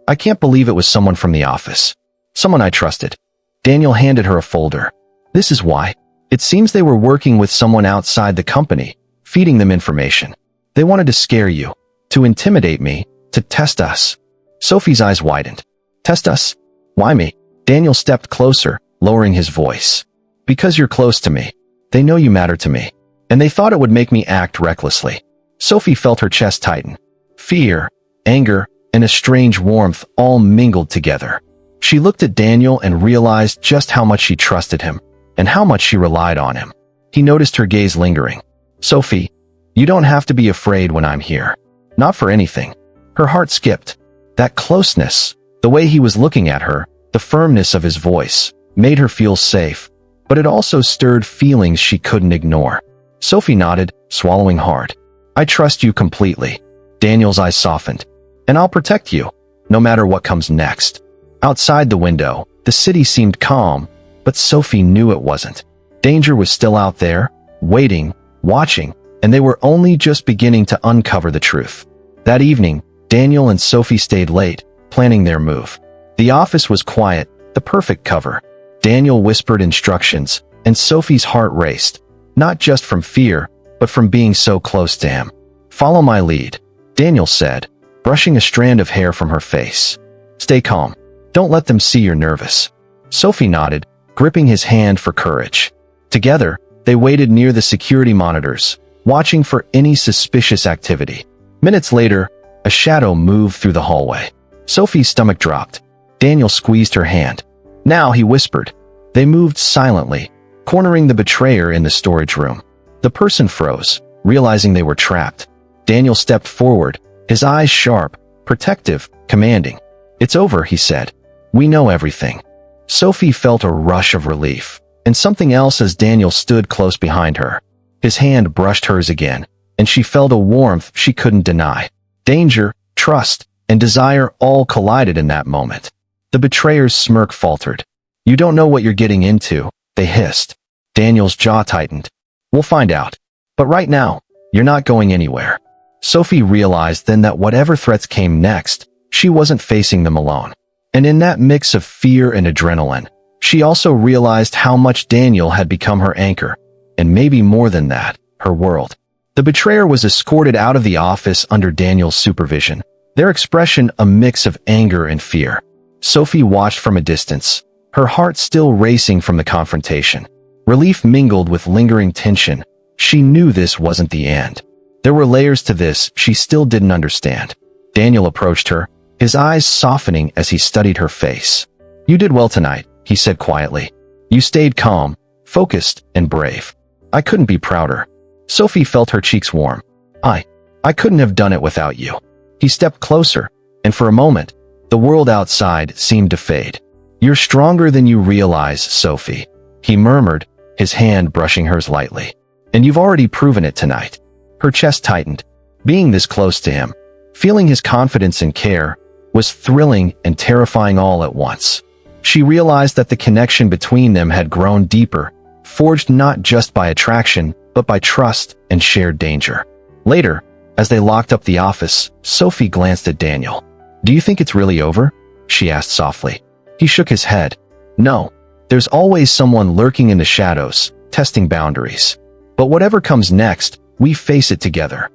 I can't believe it was someone from the office. Someone I trusted. Daniel handed her a folder. This is why. It seems they were working with someone outside the company, feeding them information. They wanted to scare you, to intimidate me, to test us. Sophie's eyes widened. Test us? Why me? Daniel stepped closer, lowering his voice. Because you're close to me. They know you matter to me. And they thought it would make me act recklessly. Sophie felt her chest tighten. Fear, anger, and a strange warmth all mingled together. She looked at Daniel and realized just how much she trusted him, and how much she relied on him. He noticed her gaze lingering. Sophie, you don't have to be afraid when I'm here. Not for anything. Her heart skipped. That closeness, the way he was looking at her, the firmness of his voice, made her feel safe, but it also stirred feelings she couldn't ignore. Sophie nodded, swallowing hard. I trust you completely. Daniel's eyes softened. And I'll protect you, no matter what comes next. Outside the window, the city seemed calm, but Sophie knew it wasn't. Danger was still out there, waiting, watching, and they were only just beginning to uncover the truth. That evening, Daniel and Sophie stayed late, planning their move. The office was quiet, the perfect cover. Daniel whispered instructions, and Sophie's heart raced, not just from fear, but from being so close to him. Follow my lead, Daniel said, brushing a strand of hair from her face. Stay calm. Don't let them see you're nervous. Sophie nodded, gripping his hand for courage. Together, they waited near the security monitors, watching for any suspicious activity. Minutes later, a shadow moved through the hallway. Sophie's stomach dropped. Daniel squeezed her hand. Now, he whispered. They moved silently, cornering the betrayer in the storage room. The person froze, realizing they were trapped. Daniel stepped forward, his eyes sharp, protective, commanding. It's over, he said. We know everything. Sophie felt a rush of relief, and something else as Daniel stood close behind her. His hand brushed hers again, and she felt a warmth she couldn't deny. Danger, trust, and desire all collided in that moment. The betrayer's smirk faltered. You don't know what you're getting into, they hissed. Daniel's jaw tightened. We'll find out. But right now, you're not going anywhere. Sophie realized then that whatever threats came next, she wasn't facing them alone. And in that mix of fear and adrenaline, she also realized how much Daniel had become her anchor, and maybe more than that, her world. The betrayer was escorted out of the office under Daniel's supervision, their expression a mix of anger and fear. Sophie watched from a distance, her heart still racing from the confrontation. Relief mingled with lingering tension. She knew this wasn't the end. There were layers to this she still didn't understand. Daniel approached her, his eyes softening as he studied her face. You did well tonight, he said quietly. You stayed calm, focused, and brave. I couldn't be prouder. Sophie felt her cheeks warm. I couldn't have done it without you. He stepped closer, and for a moment, the world outside seemed to fade. You're stronger than you realize, Sophie, he murmured, his hand brushing hers lightly. And you've already proven it tonight. Her chest tightened. Being this close to him, feeling his confidence and care, was thrilling and terrifying all at once. She realized that the connection between them had grown deeper, forged not just by attraction, but by trust and shared danger. Later, as they locked up the office, Sophie glanced at Daniel. Do you think it's really over? She asked softly. He shook his head. No, there's always someone lurking in the shadows, testing boundaries. But whatever comes next, we face it together.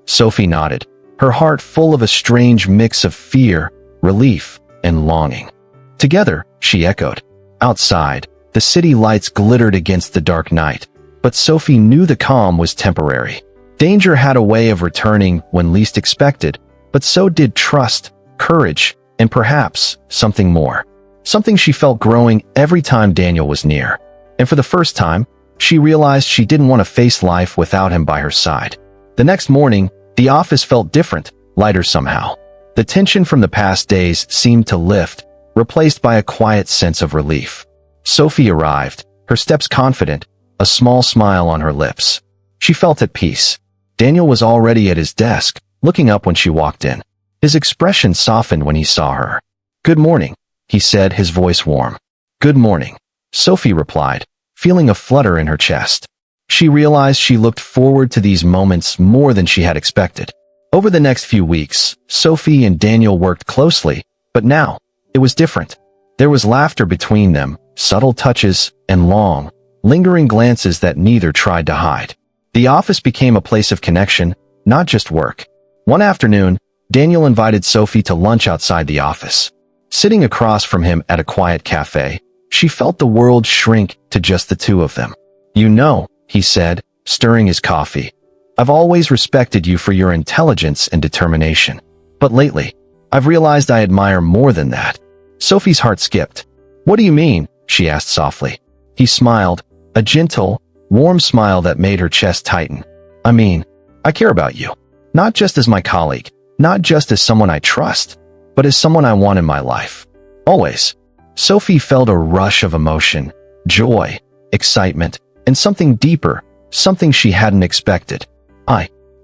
Sophie nodded, her heart full of a strange mix of fear, relief, and longing. Together, she echoed. Outside, the city lights glittered against the dark night, but Sophie knew the calm was temporary. Danger had a way of returning when least expected, but so did trust, courage, and perhaps something more. Something she felt growing every time Daniel was near. And for the first time, she realized she didn't want to face life without him by her side. The next morning, the office felt different, lighter somehow. The tension from the past days seemed to lift, replaced by a quiet sense of relief. Sophie arrived, her steps confident, a small smile on her lips. She felt at peace. Daniel was already at his desk, looking up when she walked in. His expression softened when he saw her. Good morning, he said, his voice warm. Good morning, Sophie replied, feeling a flutter in her chest. She realized she looked forward to these moments more than she had expected. Over the next few weeks, Sophie and Daniel worked closely, but now, it was different. There was laughter between them, subtle touches, and long, lingering glances that neither tried to hide. The office became a place of connection, not just work. One afternoon, Daniel invited Sophie to lunch outside the office. Sitting across from him at a quiet cafe, she felt the world shrink to just the two of them. "You know," he said, stirring his coffee, "I've always respected you for your intelligence and determination. But lately, I've realized I admire more than that." Sophie's heart skipped. "What do you mean?" she asked softly. He smiled, a gentle, warm smile that made her chest tighten. "I mean, I care about you. Not just as my colleague, not just as someone I trust, but as someone I want in my life. Always." Sophie felt a rush of emotion, joy, excitement, and something deeper, something she hadn't expected.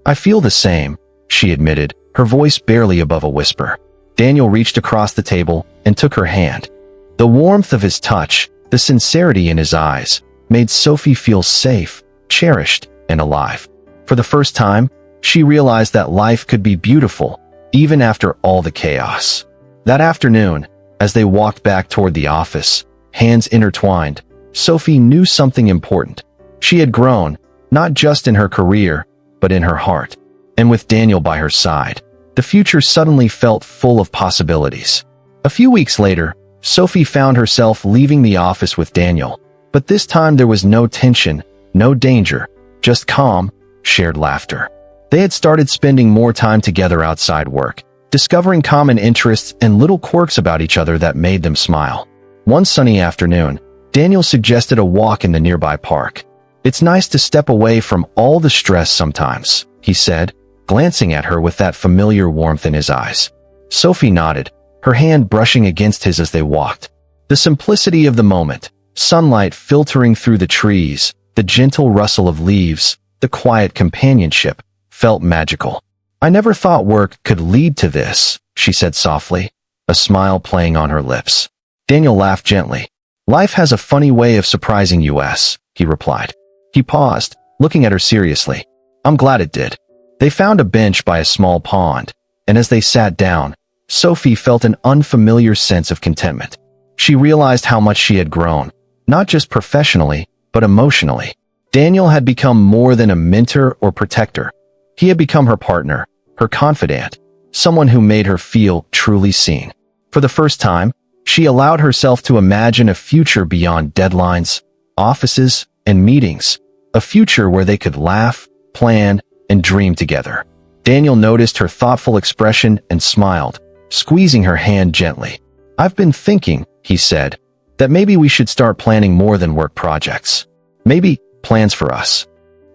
I feel the same," she admitted, her voice barely above a whisper. Daniel reached across the table and took her hand. The warmth of his touch, the sincerity in his eyes, made Sophie feel safe, cherished, and alive. For the first time, she realized that life could be beautiful, even after all the chaos. That afternoon, as they walked back toward the office, hands intertwined, Sophie knew something important. She had grown, not just in her career, but in her heart. And with Daniel by her side, the future suddenly felt full of possibilities. A few weeks later, Sophie found herself leaving the office with Daniel, but this time there was no tension, no danger, just calm, shared laughter. They had started spending more time together outside work, discovering common interests and little quirks about each other that made them smile. One sunny afternoon, Daniel suggested a walk in the nearby park. "It's nice to step away from all the stress sometimes," he said, glancing at her with that familiar warmth in his eyes. Sophie nodded, her hand brushing against his as they walked. The simplicity of the moment, sunlight filtering through the trees, the gentle rustle of leaves, the quiet companionship, felt magical. "I never thought work could lead to this," she said softly, a smile playing on her lips. Daniel laughed gently. "Life has a funny way of surprising us," he replied. He paused, looking at her seriously. "I'm glad it did." They found a bench by a small pond, and as they sat down, Sophie felt an unfamiliar sense of contentment. She realized how much she had grown, not just professionally, but emotionally. Daniel had become more than a mentor or protector. He had become her partner, her confidant, someone who made her feel truly seen. For the first time, she allowed herself to imagine a future beyond deadlines, offices, and meetings, a future where they could laugh, plan, and dream together. Daniel noticed her thoughtful expression and smiled, squeezing her hand gently. "I've been thinking," he said, "that maybe we should start planning more than work projects. Maybe plans for us."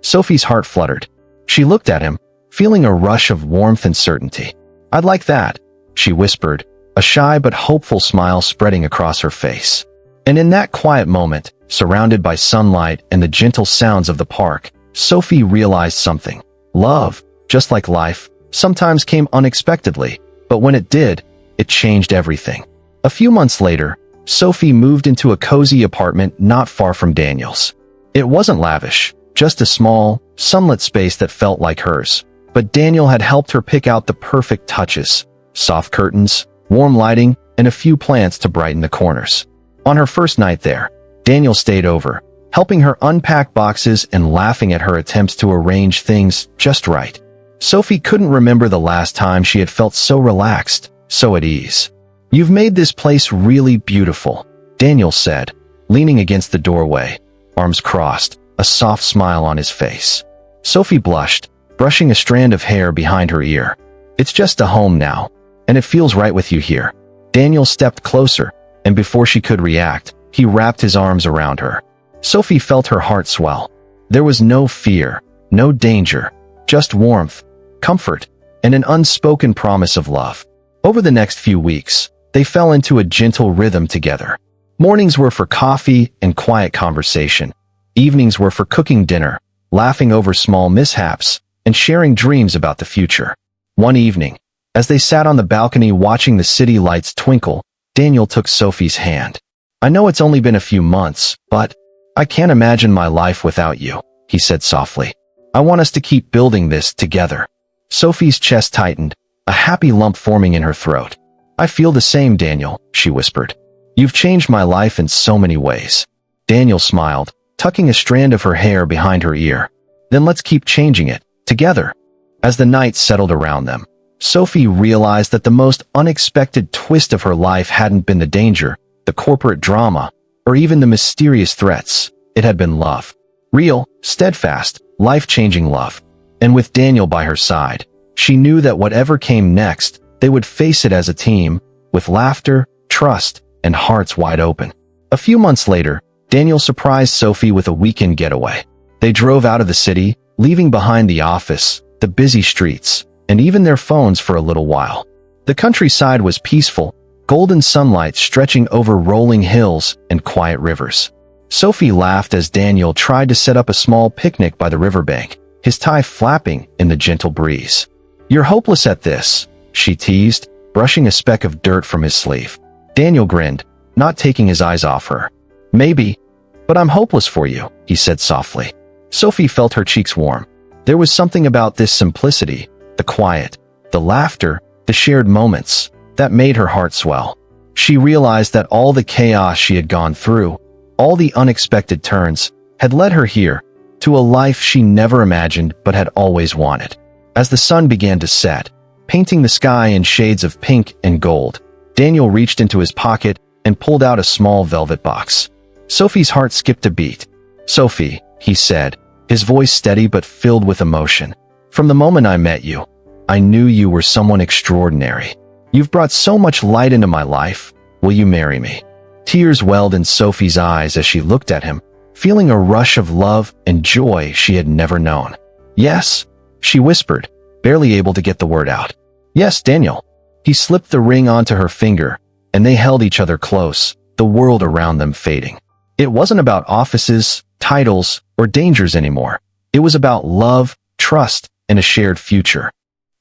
Sophie's heart fluttered. She looked at him, feeling a rush of warmth and certainty. "I'd like that," she whispered, a shy but hopeful smile spreading across her face. And in that quiet moment, surrounded by sunlight and the gentle sounds of the park, Sophie realized something. Love, just like life, sometimes came unexpectedly, but when it did, it changed everything. A few months later, Sophie moved into a cozy apartment not far from Daniel's. It wasn't lavish, just a small, sunlit space that felt like hers. But Daniel had helped her pick out the perfect touches: soft curtains, warm lighting, and a few plants to brighten the corners. On her first night there, Daniel stayed over, helping her unpack boxes and laughing at her attempts to arrange things just right. Sophie couldn't remember the last time she had felt so relaxed, so at ease. "You've made this place really beautiful," Daniel said, leaning against the doorway, arms crossed, a soft smile on his face. Sophie blushed, brushing a strand of hair behind her ear. "It's just a home now, and it feels right with you here." Daniel stepped closer, and before she could react, he wrapped his arms around her. Sophie felt her heart swell. There was no fear, no danger, just warmth, comfort, and an unspoken promise of love. Over the next few weeks, they fell into a gentle rhythm together. Mornings were for coffee and quiet conversation. Evenings were for cooking dinner, laughing over small mishaps, and sharing dreams about the future. One evening, as they sat on the balcony watching the city lights twinkle, Daniel took Sophie's hand. "I know it's only been a few months, but I can't imagine my life without you," he said softly. "I want us to keep building this together." Sophie's chest tightened, a happy lump forming in her throat. "I feel the same, Daniel," she whispered. "You've changed my life in so many ways." Daniel smiled, tucking a strand of her hair behind her ear. "Then let's keep changing it, together." As the night settled around them, Sophie realized that the most unexpected twist of her life hadn't been the danger, the corporate drama, or even the mysterious threats. It had been love. Real, steadfast, life-changing love. And with Daniel by her side, she knew that whatever came next, they would face it as a team, with laughter, trust, and hearts wide open. A few months later, Daniel surprised Sophie with a weekend getaway. They drove out of the city, leaving behind the office, the busy streets, and even their phones for a little while. The countryside was peaceful, golden sunlight stretching over rolling hills and quiet rivers. Sophie laughed as Daniel tried to set up a small picnic by the riverbank, his tie flapping in the gentle breeze. "You're hopeless at this," she teased, brushing a speck of dirt from his sleeve. Daniel grinned, not taking his eyes off her. "Maybe, but I'm hopeless for you," he said softly. Sophie felt her cheeks warm. There was something about this simplicity, the quiet, the laughter, the shared moments, that made her heart swell. She realized that all the chaos she had gone through, all the unexpected turns, had led her here, to a life she never imagined but had always wanted. As the sun began to set, painting the sky in shades of pink and gold, Daniel reached into his pocket and pulled out a small velvet box. Sophie's heart skipped a beat. "Sophie," he said, his voice steady but filled with emotion. "From the moment I met you, I knew you were someone extraordinary. You've brought so much light into my life. Will you marry me?" Tears welled in Sophie's eyes as she looked at him, feeling a rush of love and joy she had never known. "Yes," she whispered, barely able to get the word out. "Yes, Daniel." He slipped the ring onto her finger, and they held each other close, the world around them fading. It wasn't about offices, titles, or dangers anymore. It was about love, trust, and a shared future.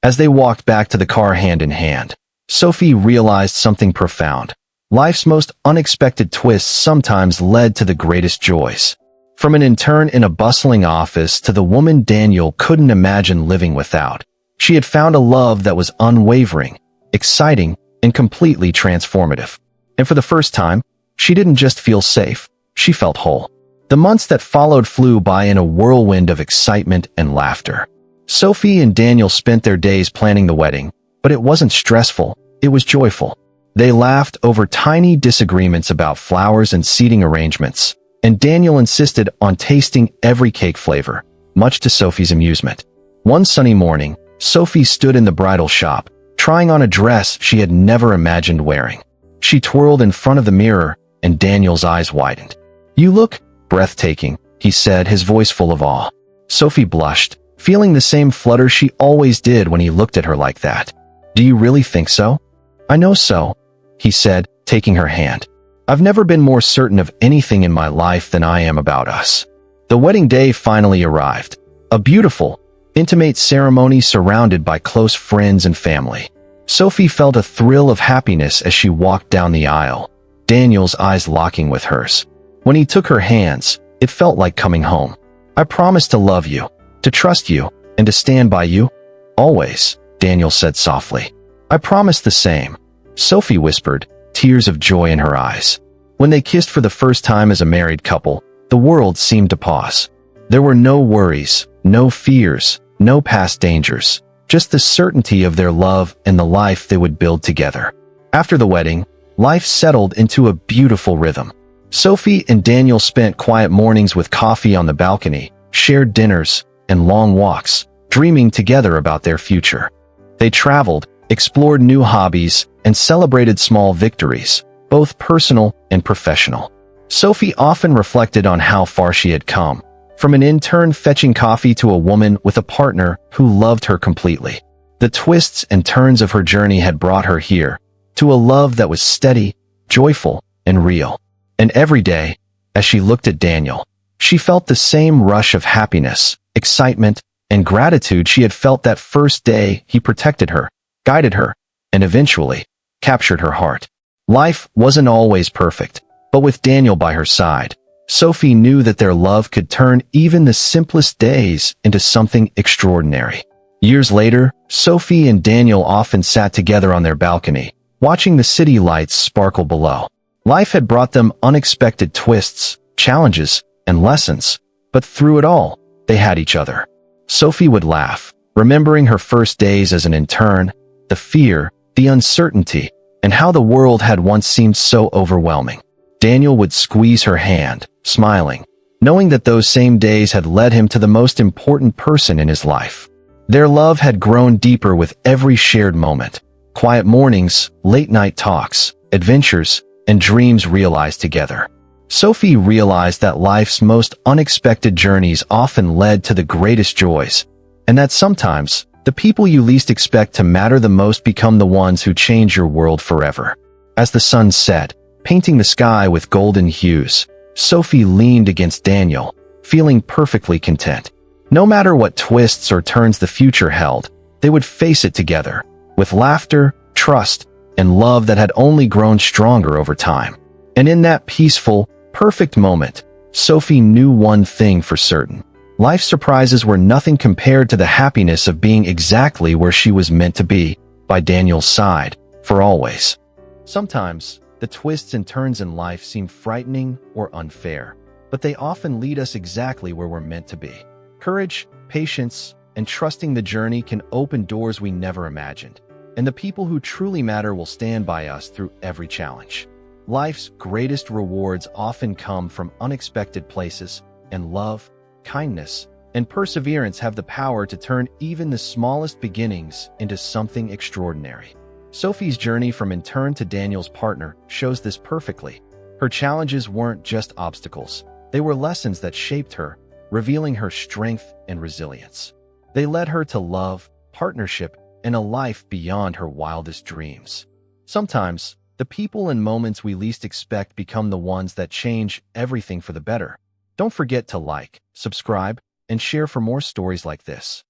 As they walked back to the car hand in hand, Sophie realized something profound. Life's most unexpected twists sometimes led to the greatest joys. From an intern in a bustling office to the woman Daniel couldn't imagine living without, she had found a love that was unwavering, exciting, and completely transformative. And for the first time, she didn't just feel safe, she felt whole. The months that followed flew by in a whirlwind of excitement and laughter. Sophie and Daniel spent their days planning the wedding, but it wasn't stressful, it was joyful. They laughed over tiny disagreements about flowers and seating arrangements, and Daniel insisted on tasting every cake flavor, much to Sophie's amusement. One sunny morning, Sophie stood in the bridal shop, trying on a dress she had never imagined wearing. She twirled in front of the mirror, and Daniel's eyes widened. "You look breathtaking," he said, his voice full of awe. Sophie blushed, feeling the same flutter she always did when he looked at her like that. "Do you really think so?" "I know so," he said, taking her hand. "I've never been more certain of anything in my life than I am about us." The wedding day finally arrived. A beautiful, intimate ceremony surrounded by close friends and family. Sophie felt a thrill of happiness as she walked down the aisle, Daniel's eyes locking with hers. When he took her hands, it felt like coming home. "I promise to love you, to trust you, and to stand by you, always," Daniel said softly. "I promise the same," Sophie whispered, tears of joy in her eyes. When they kissed for the first time as a married couple, the world seemed to pause. There were no worries, no fears, no past dangers, just the certainty of their love and the life they would build together. After the wedding, life settled into a beautiful rhythm. Sophie and Daniel spent quiet mornings with coffee on the balcony, shared dinners, and long walks, dreaming together about their future. They traveled, explored new hobbies, and celebrated small victories, both personal and professional. Sophie often reflected on how far she had come, from an intern fetching coffee to a woman with a partner who loved her completely. The twists and turns of her journey had brought her here, to a love that was steady, joyful, and real. And every day, as she looked at Daniel, she felt the same rush of happiness, excitement, and gratitude she had felt that first day he protected her, guided her, and eventually captured her heart. Life wasn't always perfect, but with Daniel by her side, Sophie knew that their love could turn even the simplest days into something extraordinary. Years later, Sophie and Daniel often sat together on their balcony, watching the city lights sparkle below. Life had brought them unexpected twists, challenges, and lessons, but through it all, they had each other. Sophie would laugh, remembering her first days as an intern, the fear, the uncertainty, and how the world had once seemed so overwhelming. Daniel would squeeze her hand, smiling, knowing that those same days had led him to the most important person in his life. Their love had grown deeper with every shared moment. Quiet mornings, late-night talks, adventures, and dreams realized together. Sophie realized that life's most unexpected journeys often led to the greatest joys, and that sometimes, the people you least expect to matter the most become the ones who change your world forever. As the sun set, painting the sky with golden hues, Sophie leaned against Daniel, feeling perfectly content. No matter what twists or turns the future held, they would face it together, with laughter, trust, and love that had only grown stronger over time. And in that peaceful, perfect moment, Sophie knew one thing for certain. Life's surprises were nothing compared to the happiness of being exactly where she was meant to be, by Daniel's side, for always. Sometimes, the twists and turns in life seem frightening or unfair, but they often lead us exactly where we're meant to be. Courage, patience, and trusting the journey can open doors we never imagined, and the people who truly matter will stand by us through every challenge. Life's greatest rewards often come from unexpected places, and love, kindness, and perseverance have the power to turn even the smallest beginnings into something extraordinary. Sophie's journey from intern to Daniel's partner shows this perfectly. Her challenges weren't just obstacles. They were lessons that shaped her, revealing her strength and resilience. They led her to love, partnership, and a life beyond her wildest dreams. Sometimes, the people and moments we least expect become the ones that change everything for the better. Don't forget to like, subscribe, and share for more stories like this.